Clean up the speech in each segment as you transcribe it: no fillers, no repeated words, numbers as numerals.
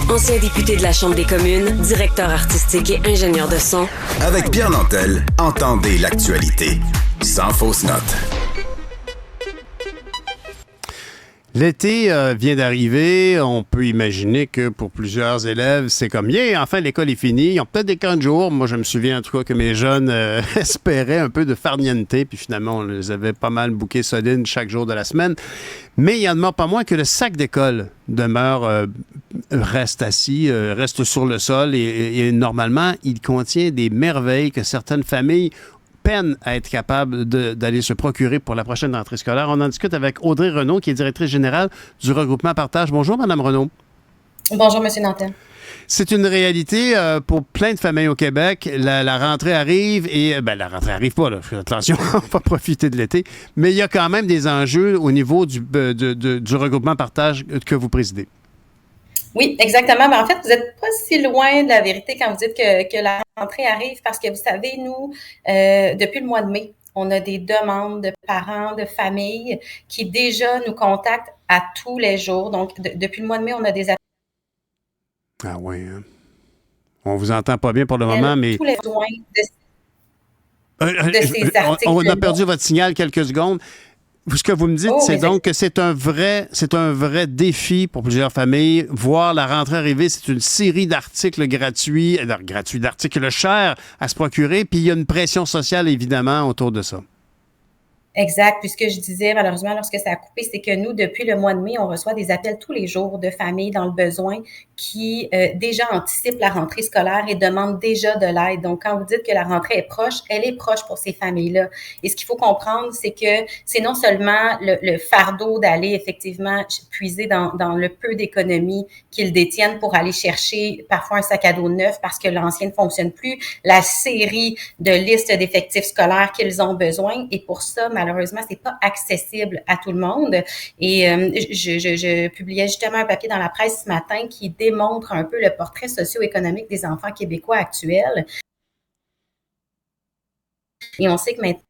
Ancien député de la Chambre des communes, directeur artistique et ingénieur de son. Avec Pierre Nantel, entendez l'actualité sans fausse note. L'été vient d'arriver. On peut imaginer que pour plusieurs élèves, c'est comme, enfin, l'école est finie. Ils ont peut-être des camps de jour. Moi, je me souviens en tout cas que mes jeunes espéraient un peu de farniente. Puis finalement, on les avait pas mal bookés solides chaque jour de la semaine. Mais il y en demeure pas moins que le sac d'école demeure, reste assis, reste sur le sol. Et normalement, il contient des merveilles que certaines familles peine à être capable d'aller se procurer pour la prochaine rentrée scolaire. On en discute avec Audrey Renaud, qui est directrice générale du regroupement Partage. Bonjour, Mme Renaud. Bonjour, M. Nantel. C'est une réalité pour plein de familles au Québec. La rentrée arrive et... la rentrée arrive pas, là. Attention, on va profiter de l'été. Mais il y a quand même des enjeux au niveau du regroupement Partage que vous présidez. Oui, exactement. Mais en fait, vous n'êtes pas si loin de la vérité quand vous dites que la rentrée arrive parce que vous savez, nous, depuis le mois de mai, on a des demandes de parents, de familles qui déjà nous contactent à tous les jours. Donc, depuis le mois de mai, on a des appels. Ah oui, hein? On vous entend pas bien pour le moment, mais... Tous les besoins de ces articles. On a perdu votre signal quelques secondes. Ce que vous me dites, c'est donc que c'est un vrai défi pour plusieurs familles. Voir la rentrée arriver, c'est une série d'articles d'articles chers à se procurer, puis il y a une pression sociale, évidemment, autour de ça. Exact. Puis ce que je disais, malheureusement, lorsque ça a coupé, c'est que nous, depuis le mois de mai, on reçoit des appels tous les jours de familles dans le besoin qui déjà anticipent la rentrée scolaire et demandent déjà de l'aide. Donc, quand vous dites que la rentrée est proche, elle est proche pour ces familles-là. Et ce qu'il faut comprendre, c'est que c'est non seulement le fardeau d'aller effectivement puiser dans le peu d'économies qu'ils détiennent pour aller chercher parfois un sac à dos neuf parce que l'ancien ne fonctionne plus, la série de listes d'effectifs scolaires qu'ils ont besoin. Et pour ça, malheureusement, c'est pas accessible à tout le monde. Et je publiais justement un papier dans la presse ce matin qui démontre un peu le portrait socio-économique des enfants québécois actuels. Et on sait que maintenant...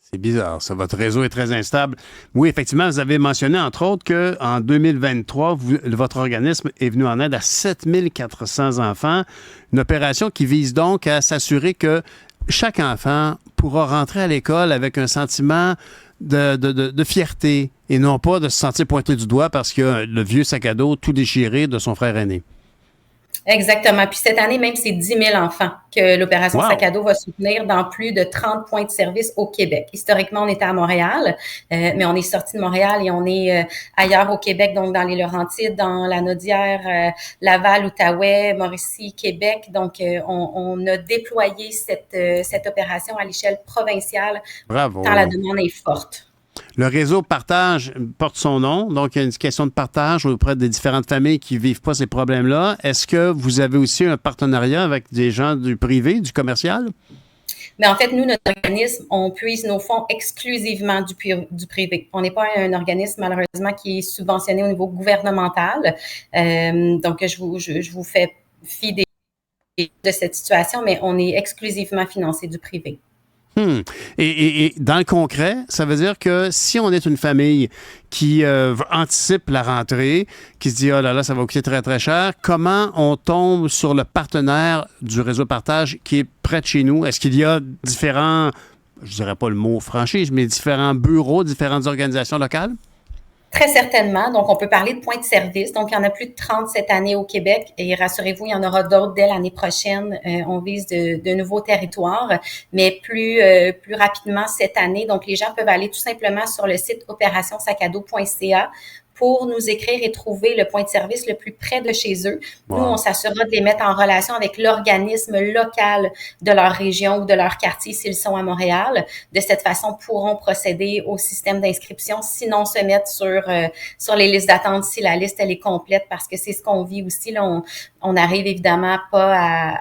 C'est bizarre, ça. Votre réseau est très instable. Oui, effectivement, vous avez mentionné, entre autres, qu'en 2023, votre organisme est venu en aide à 7400 enfants. Une opération qui vise donc à s'assurer que chaque enfant pourra rentrer à l'école avec un sentiment de fierté et non pas de se sentir pointé du doigt parce qu'il y a le vieux sac à dos tout déchiré de son frère aîné. Exactement. Puis cette année, même, c'est 10 000 enfants que l'opération Sac à dos va soutenir dans plus de 30 points de service au Québec. Historiquement, on était à Montréal, mais on est sorti de Montréal et on est ailleurs au Québec, donc dans les Laurentides, dans la Naudière, Laval, Outaouais, Mauricie, Québec. Donc, on a déployé cette opération à l'échelle provinciale. Bravo. Tant la demande est forte. Le réseau Partage porte son nom, donc il y a une question de partage auprès des différentes familles qui ne vivent pas ces problèmes-là. Est-ce que vous avez aussi un partenariat avec des gens du privé, du commercial? Mais en fait, nous, notre organisme, on puise nos fonds exclusivement du privé. On n'est pas un organisme, malheureusement, qui est subventionné au niveau gouvernemental. Donc, je vous fais fi de cette situation, mais on est exclusivement financé du privé. Et dans le concret, ça veut dire que si on est une famille qui anticipe la rentrée, qui se dit « Oh là là, ça va coûter très, très cher », comment on tombe sur le partenaire du réseau Partage qui est près de chez nous? Est-ce qu'il y a différents, je dirais pas le mot franchise, mais différents bureaux, différentes organisations locales? Très certainement. Donc, on peut parler de points de service. Donc, il y en a plus de 30 cette année au Québec et rassurez-vous, il y en aura d'autres dès l'année prochaine. On vise de nouveaux territoires, mais plus rapidement cette année. Donc, les gens peuvent aller tout simplement sur le site opérationsacado.ca pour nous écrire et trouver le point de service le plus près de chez eux. Wow. Nous, on s'assurera de les mettre en relation avec l'organisme local de leur région ou de leur quartier s'ils sont à Montréal. De cette façon, pourront procéder au système d'inscription, sinon se mettre sur les listes d'attente si la liste elle est complète, parce que c'est ce qu'on vit aussi. Là, on arrive évidemment pas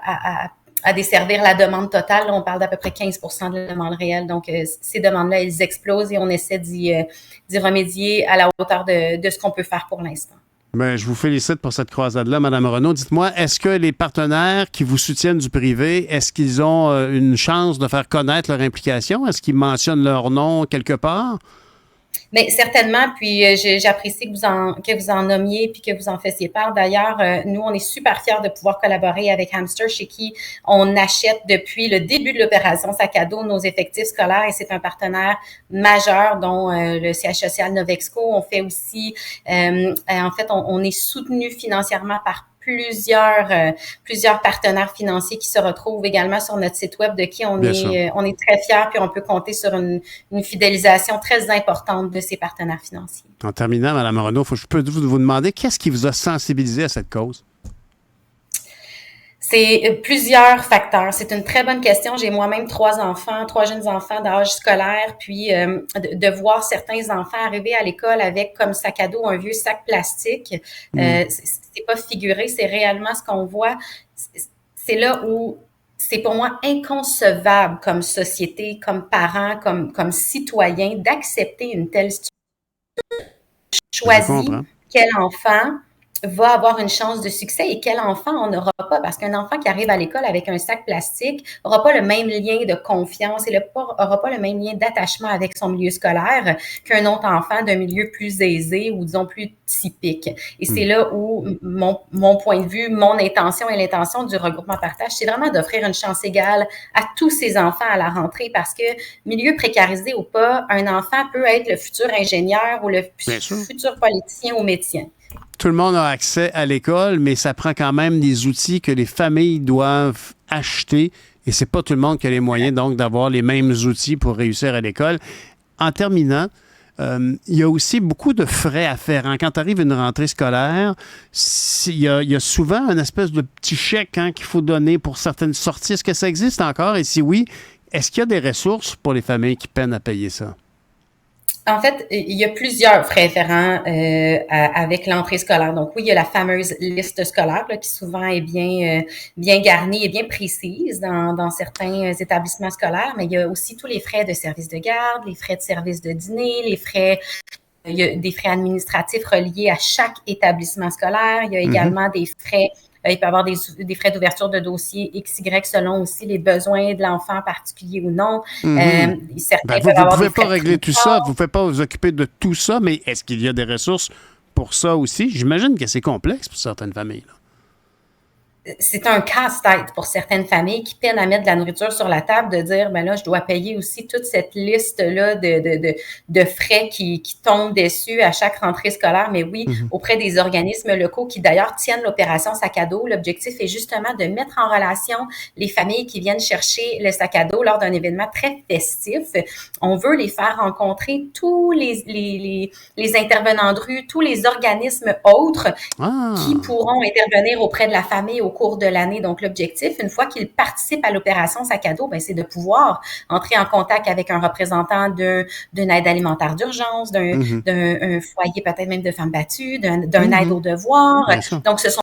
à desservir la demande totale. Là, on parle d'à peu près 15% de la demande réelle. Donc, ces demandes-là, elles explosent et on essaie d'y remédier à la hauteur de ce qu'on peut faire pour l'instant. Bien, je vous félicite pour cette croisade-là, Mme Renaud. Dites-moi, est-ce que les partenaires qui vous soutiennent du privé, est-ce qu'ils ont une chance de faire connaître leur implication? Est-ce qu'ils mentionnent leur nom quelque part? Mais certainement, puis j'apprécie que vous en nommiez puis que vous en fassiez part. D'ailleurs, nous, on est super fiers de pouvoir collaborer avec Hamster, chez qui on achète depuis le début de l'opération Sac à dos nos effectifs scolaires, et c'est un partenaire majeur, dont le siège social Novexco. On fait aussi, en fait, on est soutenu financièrement par plusieurs partenaires financiers qui se retrouvent également sur notre site web, de qui on est très fiers, puis on peut compter sur une fidélisation très importante de ces partenaires financiers. En terminant, Mme Renaud, je peux vous demander, qu'est-ce qui vous a sensibilisé à cette cause? C'est plusieurs facteurs. C'est une très bonne question. J'ai moi-même 3 jeunes enfants d'âge scolaire, puis de voir certains enfants arriver à l'école avec comme sac à dos un vieux sac plastique, c'est pas figuré, c'est réellement ce qu'on voit. C'est là où c'est pour moi inconcevable comme société, comme parents, comme citoyens, d'accepter une telle situation. Choisis quel enfant va avoir une chance de succès et quel enfant on n'aura pas, parce qu'un enfant qui arrive à l'école avec un sac plastique n'aura pas le même lien de confiance et n'aura pas le même lien d'attachement avec son milieu scolaire qu'un autre enfant d'un milieu plus aisé ou disons plus typique. Et c'est là où mon point de vue, mon intention et l'intention du regroupement partage, c'est vraiment d'offrir une chance égale à tous ces enfants à la rentrée, parce que milieu précarisé ou pas, un enfant peut être le futur ingénieur ou le futur politicien ou médecin. Tout le monde a accès à l'école, mais ça prend quand même des outils que les familles doivent acheter. Et c'est pas tout le monde qui a les moyens, donc, d'avoir les mêmes outils pour réussir à l'école. En terminant, il y a aussi beaucoup de frais afférents. Quand arrive une rentrée scolaire, il y a souvent une espèce de petit chèque qu'il faut donner pour certaines sorties. Est-ce que ça existe encore? Et si oui, est-ce qu'il y a des ressources pour les familles qui peinent à payer ça? En fait, il y a plusieurs frais afférents avec l'entrée scolaire. Donc oui, il y a la fameuse liste scolaire là, qui souvent est bien garnie et bien précise dans certains établissements scolaires, mais il y a aussi tous les frais de service de garde, les frais de service de dîner, il y a des frais administratifs reliés à chaque établissement scolaire. Il y a également des frais. Il peut y avoir des frais d'ouverture de dossier XY selon aussi les besoins de l'enfant particulier ou non. Vous ne pouvez pas régler tout ça, vous ne pouvez pas vous occuper de tout ça, mais est-ce qu'il y a des ressources pour ça aussi? J'imagine que c'est complexe pour certaines familles. Là. C'est un casse-tête pour certaines familles qui peinent à mettre de la nourriture sur la table, de dire, ben là, je dois payer aussi toute cette liste-là de frais qui tombent dessus à chaque rentrée scolaire. Mais oui, auprès des organismes locaux qui d'ailleurs tiennent l'opération sac à dos, l'objectif est justement de mettre en relation les familles qui viennent chercher le sac à dos lors d'un événement très festif. On veut les faire rencontrer tous les intervenants de rue, tous les organismes autres qui pourront intervenir auprès de la famille au cours de l'année. Donc, l'objectif, une fois qu'ils participent à l'opération sac à dos, ben, c'est de pouvoir entrer en contact avec un représentant d'une aide alimentaire d'urgence, d'un foyer peut-être même de femmes battues, d'un aide aux devoirs. Donc, ce sont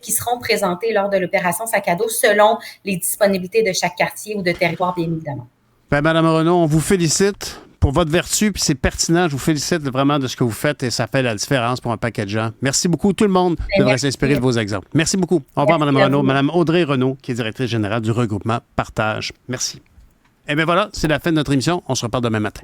qui seront présentés lors de l'opération sac à dos selon les disponibilités de chaque quartier ou de territoire, bien évidemment. Ben, Mme Renaud, on vous félicite pour votre vertu, puis c'est pertinent. Je vous félicite vraiment de ce que vous faites et ça fait la différence pour un paquet de gens. Merci beaucoup. Tout le monde devrait s'inspirer de vos exemples. Merci beaucoup. Au revoir, Mme Renaud. Mme Audrey Renaud, qui est directrice générale du regroupement Partage. Merci. Eh bien voilà, c'est la fin de notre émission. On se reparle demain matin.